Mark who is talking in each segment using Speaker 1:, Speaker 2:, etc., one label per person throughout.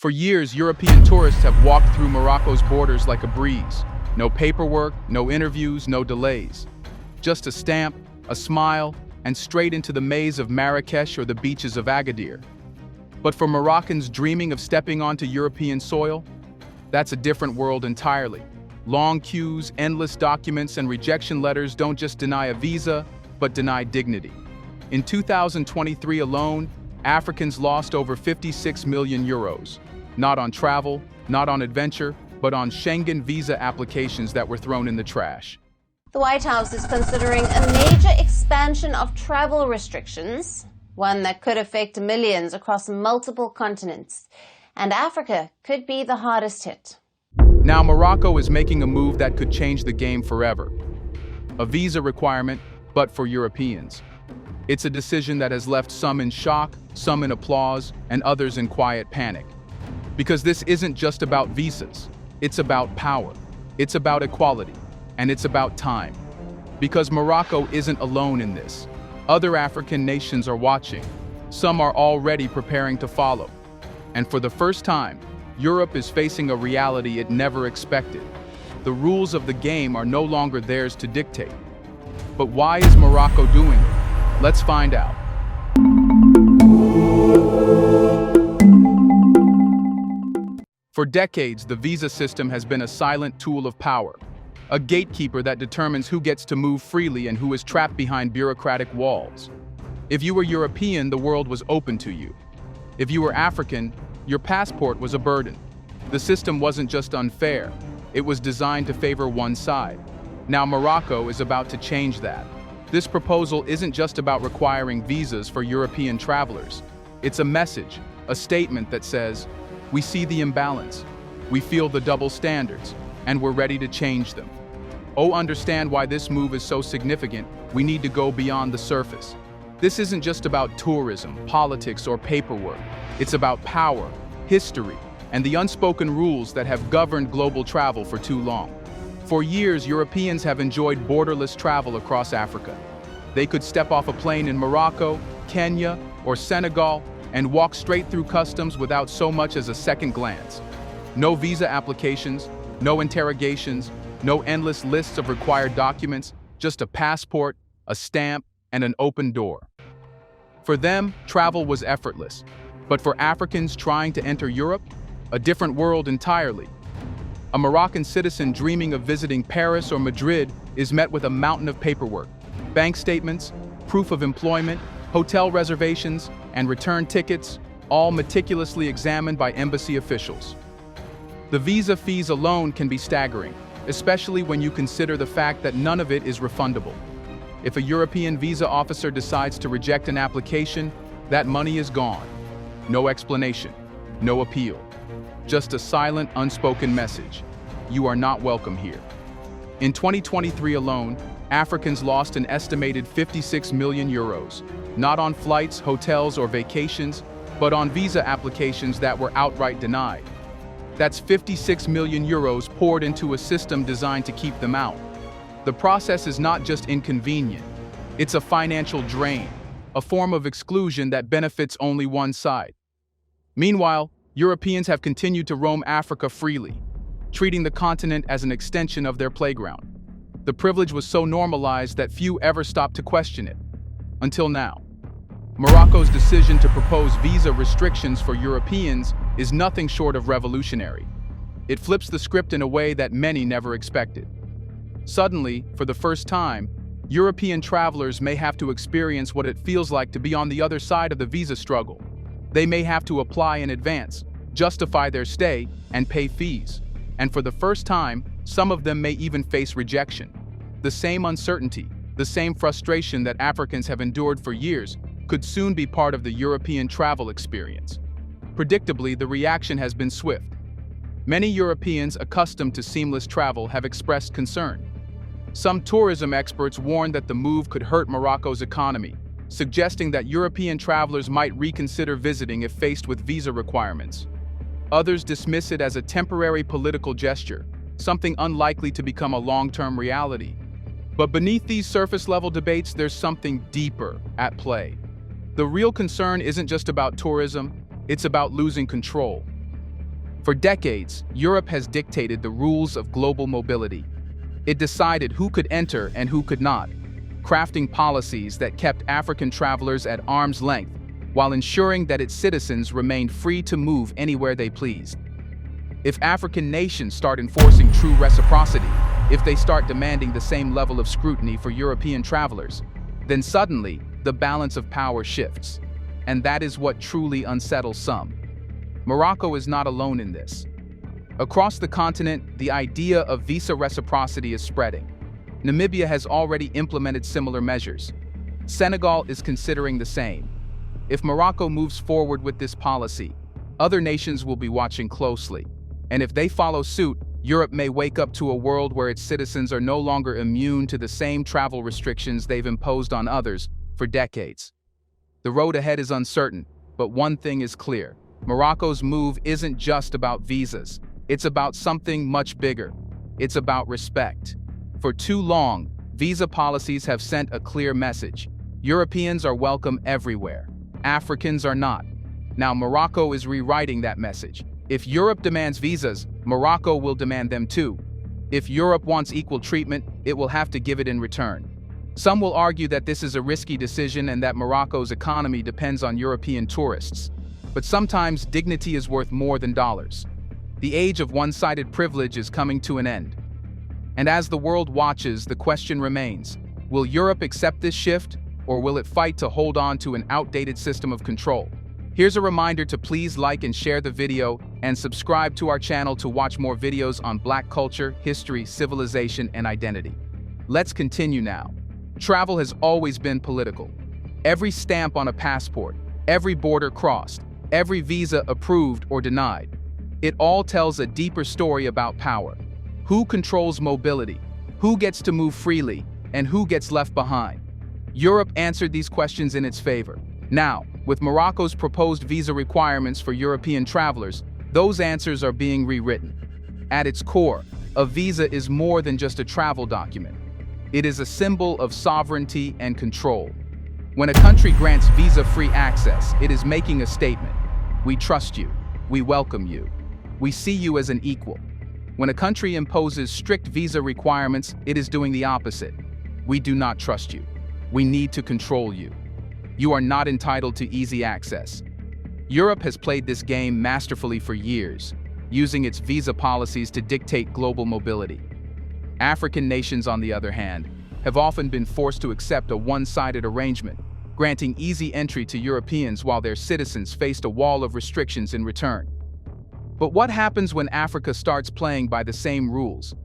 Speaker 1: For years, European tourists have walked through Morocco's borders like a breeze. No paperwork, no interviews, no delays. Just a stamp, a smile, and straight into the maze of Marrakech or the beaches of Agadir. But for Moroccans dreaming of stepping onto European soil, that's a different world entirely. Long queues, endless documents, and rejection letters don't just deny a visa, but deny dignity. In 2023 alone, Africans lost over 56 million euros. Not on travel, not on adventure, but on Schengen visa applications that were thrown in the trash.
Speaker 2: The White House is considering a major expansion of travel restrictions, one that could affect millions across multiple continents. And Africa could be the hardest hit.
Speaker 1: Now Morocco is making a move that could change the game forever. A visa requirement, but for Europeans. It's a decision that has left some in shock, some in applause, and others in quiet panic. Because this isn't just about visas. It's about power. It's about equality. And it's about time. Because Morocco isn't alone in this. Other African nations are watching. Some are already preparing to follow. And for the first time, Europe is facing a reality it never expected. The rules of the game are no longer theirs to dictate. But why is Morocco doing it? Let's find out. For decades, the visa system has been a silent tool of power, a gatekeeper that determines who gets to move freely and who is trapped behind bureaucratic walls. If you were European, the world was open to you. If you were African, your passport was a burden. The system wasn't just unfair, it was designed to favor one side. Now Morocco is about to change that. This proposal isn't just about requiring visas for European travelers. It's a message, a statement that says, we see the imbalance, we feel the double standards, and we're ready to change them. To understand why this move is so significant, we need to go beyond the surface. This isn't just about tourism, politics, or paperwork. It's about power, history, and the unspoken rules that have governed global travel for too long. For years, Europeans have enjoyed borderless travel across Africa. They could step off a plane in Morocco, Kenya, or Senegal and walk straight through customs without so much as a second glance. No visa applications, no interrogations, no endless lists of required documents, just a passport, a stamp, and an open door. For them, travel was effortless. But for Africans trying to enter Europe, a different world entirely. A Moroccan citizen dreaming of visiting Paris or Madrid is met with a mountain of paperwork, bank statements, proof of employment, hotel reservations, and return tickets, all meticulously examined by embassy officials. The visa fees alone can be staggering, especially when you consider the fact that none of it is refundable. If a European visa officer decides to reject an application, that money is gone. No explanation, no appeal. Just a silent, unspoken message. You are not welcome here. In 2023 alone, Africans lost an estimated 56 million euros, not on flights, hotels, or vacations, but on visa applications that were outright denied. That's 56 million euros poured into a system designed to keep them out. The process is not just inconvenient, it's a financial drain, a form of exclusion that benefits only one side. Meanwhile, Europeans have continued to roam Africa freely, treating the continent as an extension of their playground. The privilege was so normalized that few ever stopped to question it. Until now. Morocco's decision to propose visa restrictions for Europeans is nothing short of revolutionary. It flips the script in a way that many never expected. Suddenly, for the first time, European travelers may have to experience what it feels like to be on the other side of the visa struggle. They may have to apply in advance, justify their stay, and pay fees. And for the first time, some of them may even face rejection. The same uncertainty, the same frustration that Africans have endured for years, could soon be part of the European travel experience. Predictably, the reaction has been swift. Many Europeans accustomed to seamless travel have expressed concern. Some tourism experts warn that the move could hurt Morocco's economy, suggesting that European travelers might reconsider visiting if faced with visa requirements. Others dismiss it as a temporary political gesture, something unlikely to become a long-term reality. But beneath these surface-level debates, there's something deeper at play. The real concern isn't just about tourism, it's about losing control. For decades, Europe has dictated the rules of global mobility. It decided who could enter and who could not, crafting policies that kept African travelers at arm's length while ensuring that its citizens remained free to move anywhere they pleased. If African nations start enforcing true reciprocity, if they start demanding the same level of scrutiny for European travelers, then suddenly the balance of power shifts. And that is what truly unsettles some. Morocco is not alone in this. Across the continent, the idea of visa reciprocity is spreading. Namibia has already implemented similar measures. Senegal is considering the same. If Morocco moves forward with this policy, other nations will be watching closely. And if they follow suit, Europe may wake up to a world where its citizens are no longer immune to the same travel restrictions they've imposed on others for decades. The road ahead is uncertain, but one thing is clear. Morocco's move isn't just about visas. It's about something much bigger. It's about respect. For too long, visa policies have sent a clear message. Europeans are welcome everywhere. Africans are not. Now Morocco is rewriting that message. If Europe demands visas, Morocco will demand them too. If Europe wants equal treatment, it will have to give it in return. Some will argue that this is a risky decision and that Morocco's economy depends on European tourists. But sometimes dignity is worth more than dollars. The age of one-sided privilege is coming to an end. And as the world watches, the question remains, will Europe accept this shift, or will it fight to hold on to an outdated system of control? Here's a reminder to please like and share the video and subscribe to our channel to watch more videos on Black culture, history, civilization, and identity. Let's continue now. Travel has always been political. Every stamp on a passport, every border crossed, every visa approved or denied. It all tells a deeper story about power. Who controls mobility? Who gets to move freely? And who gets left behind? Europe answered these questions in its favor. Now, with Morocco's proposed visa requirements for European travelers, those answers are being rewritten. At its core, a visa is more than just a travel document. It is a symbol of sovereignty and control. When a country grants visa-free access, it is making a statement. We trust you. We welcome you. We see you as an equal. When a country imposes strict visa requirements, it is doing the opposite. We do not trust you. We need to control you. You are not entitled to easy access. Europe has played this game masterfully for years, using its visa policies to dictate global mobility. African nations, on the other hand, have often been forced to accept a one-sided arrangement, granting easy entry to Europeans while their citizens faced a wall of restrictions in return. But what happens when Africa starts playing by the same rules?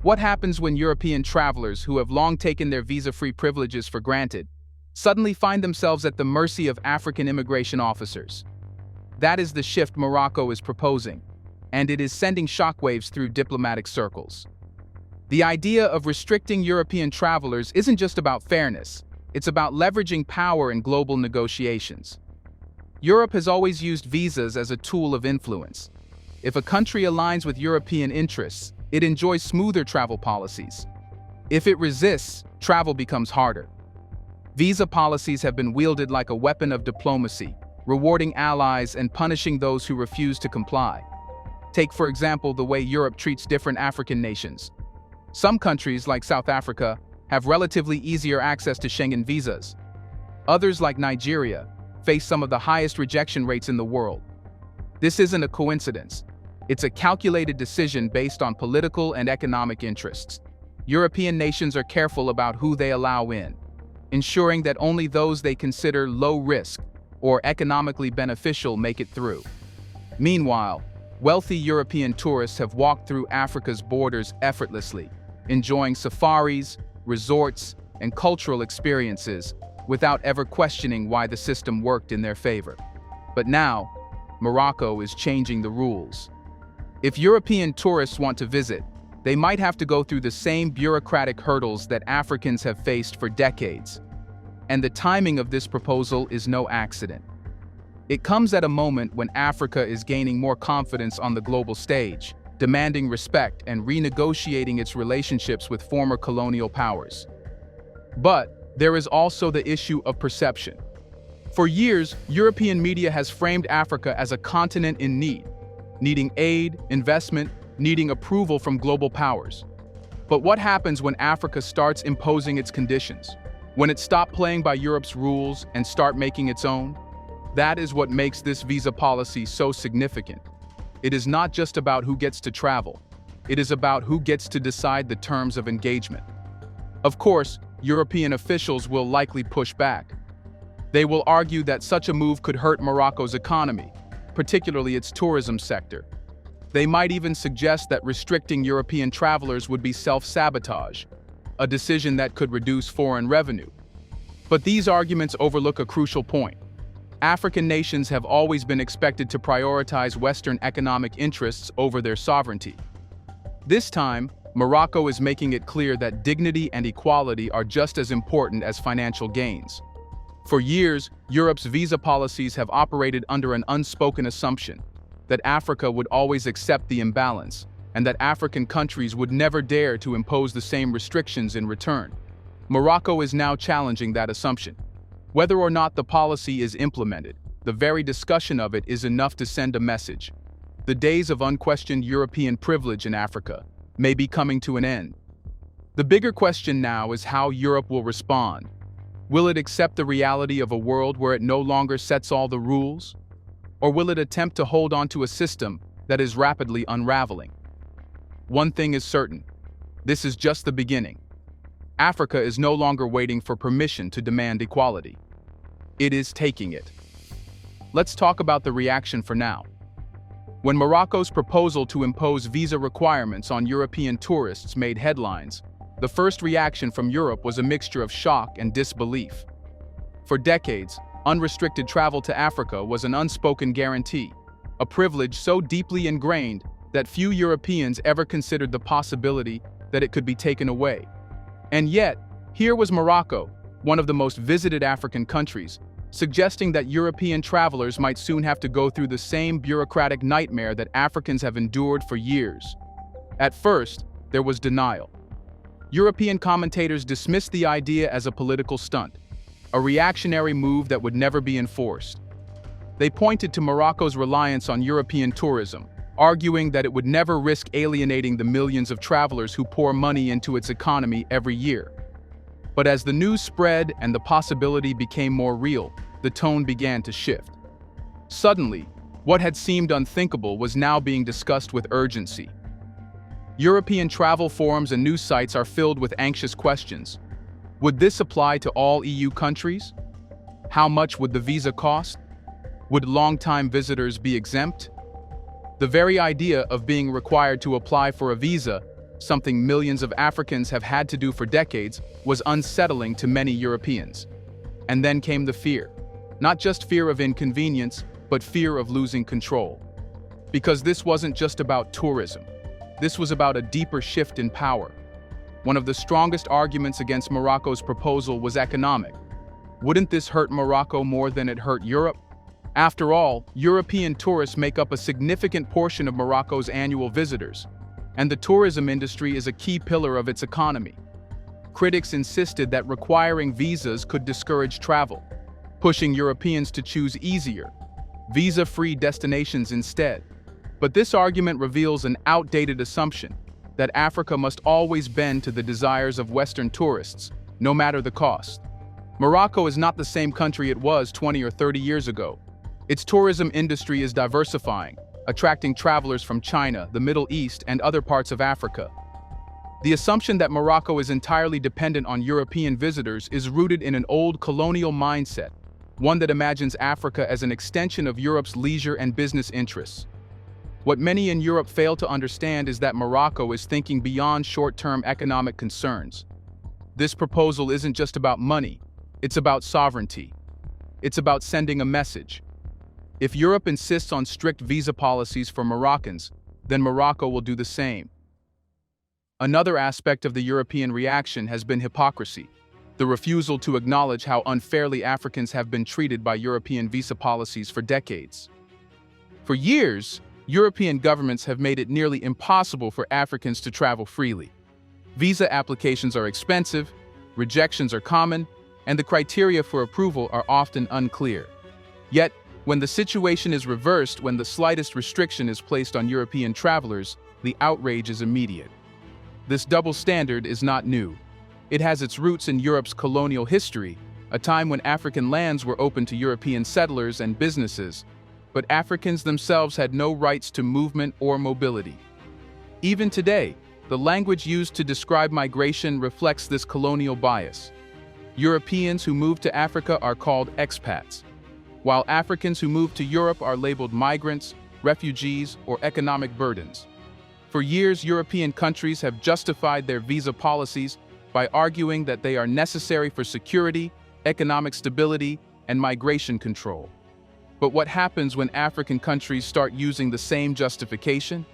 Speaker 1: What happens when European travelers who have long taken their visa-free privileges for granted suddenly find themselves at the mercy of African immigration officers? That is the shift Morocco is proposing, and it is sending shockwaves through diplomatic circles. The idea of restricting European travelers isn't just about fairness, it's about leveraging power in global negotiations. Europe has always used visas as a tool of influence. If a country aligns with European interests, it enjoys smoother travel policies. If it resists, travel becomes harder. Visa policies have been wielded like a weapon of diplomacy, rewarding allies and punishing those who refuse to comply. Take, for example, the way Europe treats different African nations. Some countries, like South Africa, have relatively easier access to Schengen visas. Others, like Nigeria, face some of the highest rejection rates in the world. This isn't a coincidence. It's a calculated decision based on political and economic interests. European nations are careful about who they allow in, ensuring that only those they consider low risk or economically beneficial make it through. Meanwhile, wealthy European tourists have walked through Africa's borders effortlessly, enjoying safaris, resorts, and cultural experiences without ever questioning why the system worked in their favor. But now, Morocco is changing the rules. If European tourists want to visit, they might have to go through the same bureaucratic hurdles that Africans have faced for decades. And the timing of this proposal is no accident. It comes at a moment when Africa is gaining more confidence on the global stage, demanding respect and renegotiating its relationships with former colonial powers. But there is also the issue of perception. For years, European media has framed Africa as a continent in need. needing aid, investment, needing approval from global powers. But what happens when Africa starts imposing its conditions? When it stops playing by Europe's rules and starts making its own? That is what makes this visa policy so significant. It is not just about who gets to travel. It is about who gets to decide the terms of engagement. Of course, European officials will likely push back. They will argue that such a move could hurt Morocco's economy, particularly its tourism sector. They might even suggest that restricting European travelers would be self-sabotage, a decision that could reduce foreign revenue. But these arguments overlook a crucial point. African nations have always been expected to prioritize Western economic interests over their sovereignty. This time, Morocco is making it clear that dignity and equality are just as important as financial gains. For years, Europe's visa policies have operated under an unspoken assumption that Africa would always accept the imbalance, and that African countries would never dare to impose the same restrictions in return. Morocco is now challenging that assumption. Whether or not the policy is implemented, the very discussion of it is enough to send a message. The days of unquestioned European privilege in Africa may be coming to an end. The bigger question now is how Europe will respond. Will it accept the reality of a world where it no longer sets all the rules? Or will it attempt to hold on to a system that is rapidly unraveling? One thing is certain. This is just the beginning. Africa is no longer waiting for permission to demand equality. It is taking it. Let's talk about the reaction for now. When Morocco's proposal to impose visa requirements on European tourists made headlines, the first reaction from Europe was a mixture of shock and disbelief. For decades, unrestricted travel to Africa was an unspoken guarantee, a privilege so deeply ingrained that few Europeans ever considered the possibility that it could be taken away. And yet, here was Morocco, one of the most visited African countries, suggesting that European travelers might soon have to go through the same bureaucratic nightmare that Africans have endured for years. At first, there was denial. European commentators dismissed the idea as a political stunt, a reactionary move that would never be enforced. They pointed to Morocco's reliance on European tourism, arguing that it would never risk alienating the millions of travelers who pour money into its economy every year. But as the news spread and the possibility became more real, the tone began to shift. Suddenly, what had seemed unthinkable was now being discussed with urgency. European travel forums and news sites are filled with anxious questions. Would this apply to all EU countries? How much would the visa cost? Would long-time visitors be exempt? The very idea of being required to apply for a visa, something millions of Africans have had to do for decades, was unsettling to many Europeans. And then came the fear. Not just fear of inconvenience, but fear of losing control. Because this wasn't just about tourism. This was about a deeper shift in power. One of the strongest arguments against Morocco's proposal was economic. Wouldn't this hurt Morocco more than it hurt Europe? After all, European tourists make up a significant portion of Morocco's annual visitors, and the tourism industry is a key pillar of its economy. Critics insisted that requiring visas could discourage travel, pushing Europeans to choose easier, visa-free destinations instead. But this argument reveals an outdated assumption that Africa must always bend to the desires of Western tourists, no matter the cost. Morocco is not the same country it was 20 or 30 years ago. Its tourism industry is diversifying, attracting travelers from China, the Middle East, and other parts of Africa. The assumption that Morocco is entirely dependent on European visitors is rooted in an old colonial mindset, one that imagines Africa as an extension of Europe's leisure and business interests. What many in Europe fail to understand is that Morocco is thinking beyond short-term economic concerns. This proposal isn't just about money, it's about sovereignty. It's about sending a message. If Europe insists on strict visa policies for Moroccans, then Morocco will do the same. Another aspect of the European reaction has been hypocrisy, the refusal to acknowledge how unfairly Africans have been treated by European visa policies for decades. For years, European governments have made it nearly impossible for Africans to travel freely. Visa applications are expensive, rejections are common, and the criteria for approval are often unclear. Yet, When the situation is reversed, when the slightest restriction is placed on European travelers, the outrage is immediate. This double standard is not new. It has its roots in Europe's colonial history, a time when African lands were open to European settlers and businesses, but Africans themselves had no rights to movement or mobility. Even today, the language used to describe migration reflects this colonial bias. Europeans who move to Africa are called expats, while Africans who move to Europe are labeled migrants, refugees, or economic burdens. For years, European countries have justified their visa policies by arguing that they are necessary for security, economic stability, and migration control. But what happens when African countries start using the same justification?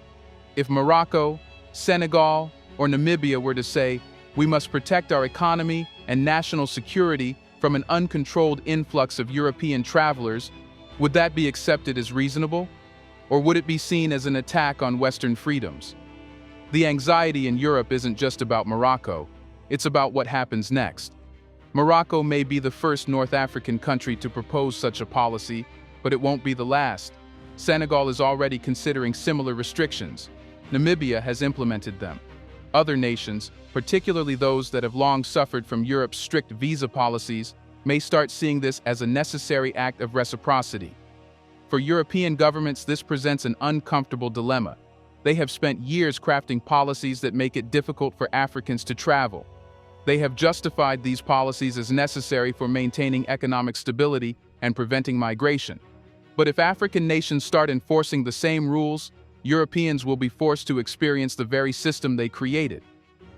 Speaker 1: If Morocco, Senegal, or Namibia were to say, "We must protect our economy and national security from an uncontrolled influx of European travelers," would that be accepted as reasonable? Or would it be seen as an attack on Western freedoms? The anxiety in Europe isn't just about Morocco, it's about what happens next. Morocco may be the first North African country to propose such a policy, but it won't be the last. Senegal is already considering similar restrictions. Namibia has implemented them. Other nations, particularly those that have long suffered from Europe's strict visa policies, may start seeing this as a necessary act of reciprocity. For European governments, this presents an uncomfortable dilemma. They have spent years crafting policies that make it difficult for Africans to travel. They have justified these policies as necessary for maintaining economic stability and preventing migration. But if African nations start enforcing the same rules, Europeans will be forced to experience the very system they created.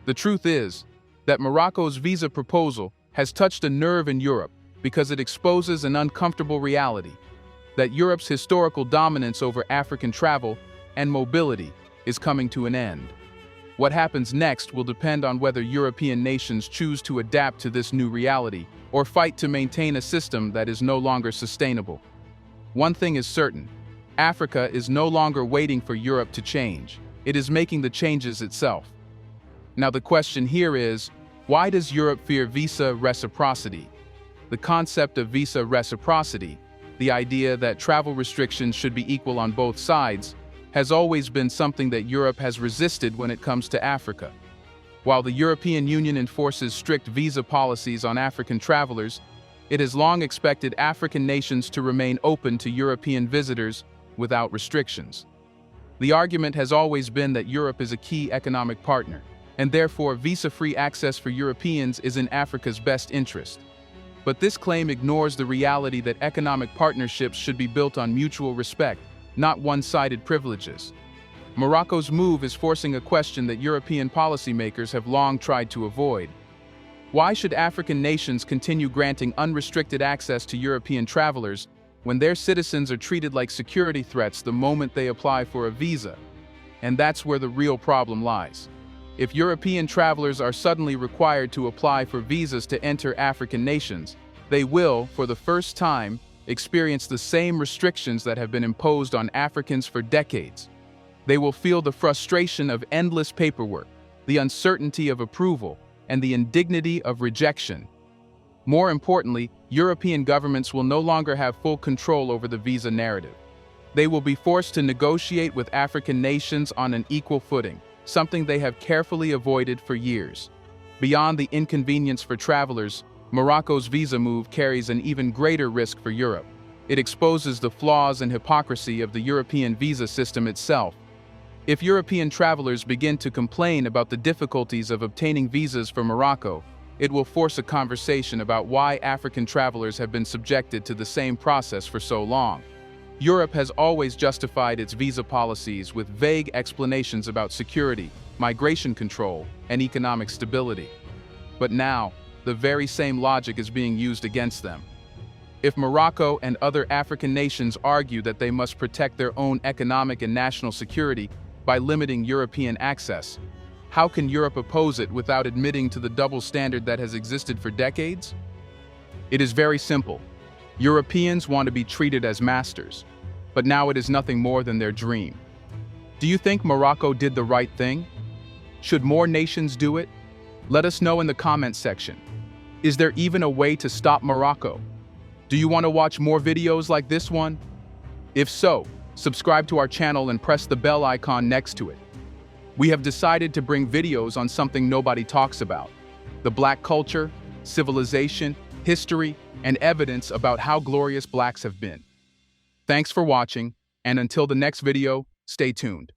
Speaker 1: The truth is that Morocco's visa proposal has touched a nerve in Europe because it exposes an uncomfortable reality: that Europe's historical dominance over African travel and mobility is coming to an end. What happens next will depend on whether European nations choose to adapt to this new reality or fight to maintain a system that is no longer sustainable. One thing is certain: Africa is no longer waiting for Europe to change. It is making the changes itself. Now the question here is, why does Europe fear visa reciprocity? The concept of visa reciprocity, the idea that travel restrictions should be equal on both sides, has always been something that Europe has resisted when it comes to Africa. While the European Union enforces strict visa policies on African travelers, it has long expected African nations to remain open to European visitors without restrictions. The argument has always been that Europe is a key economic partner, and therefore visa-free access for Europeans is in Africa's best interest. But this claim ignores the reality that economic partnerships should be built on mutual respect, not one-sided privileges. Morocco's move is forcing a question that European policymakers have long tried to avoid. Why should African nations continue granting unrestricted access to European travelers when their citizens are treated like security threats the moment they apply for a visa? And that's where the real problem lies. If European travelers are suddenly required to apply for visas to enter African nations, they will, for the first time, experience the same restrictions that have been imposed on Africans for decades. They will feel the frustration of endless paperwork, the uncertainty of approval, and the indignity of rejection. More importantly, European governments will no longer have full control over the visa narrative. They will be forced to negotiate with African nations on an equal footing, something they have carefully avoided for years. Beyond the inconvenience for travelers, Morocco's visa move carries an even greater risk for Europe. It exposes the flaws and hypocrisy of the European visa system itself. If European travelers begin to complain about the difficulties of obtaining visas for Morocco, it will force a conversation about why African travelers have been subjected to the same process for so long. Europe has always justified its visa policies with vague explanations about security, migration control, and economic stability. But now, the very same logic is being used against them. If Morocco and other African nations argue that they must protect their own economic and national security by limiting European access, how can Europe oppose it without admitting to the double standard that has existed for decades? It is very simple. Europeans want to be treated as masters, but now it is nothing more than their dream. Do you think Morocco did the right thing? Should more nations do it? Let us know in the comments section. Is there even a way to stop Morocco? Do you want to watch more videos like this one? If so, subscribe to our channel and press the bell icon next to it. We have decided to bring videos on something nobody talks about: the Black culture, civilization, history, and evidence about how glorious Blacks have been. Thanks for watching, and until the next video, stay tuned.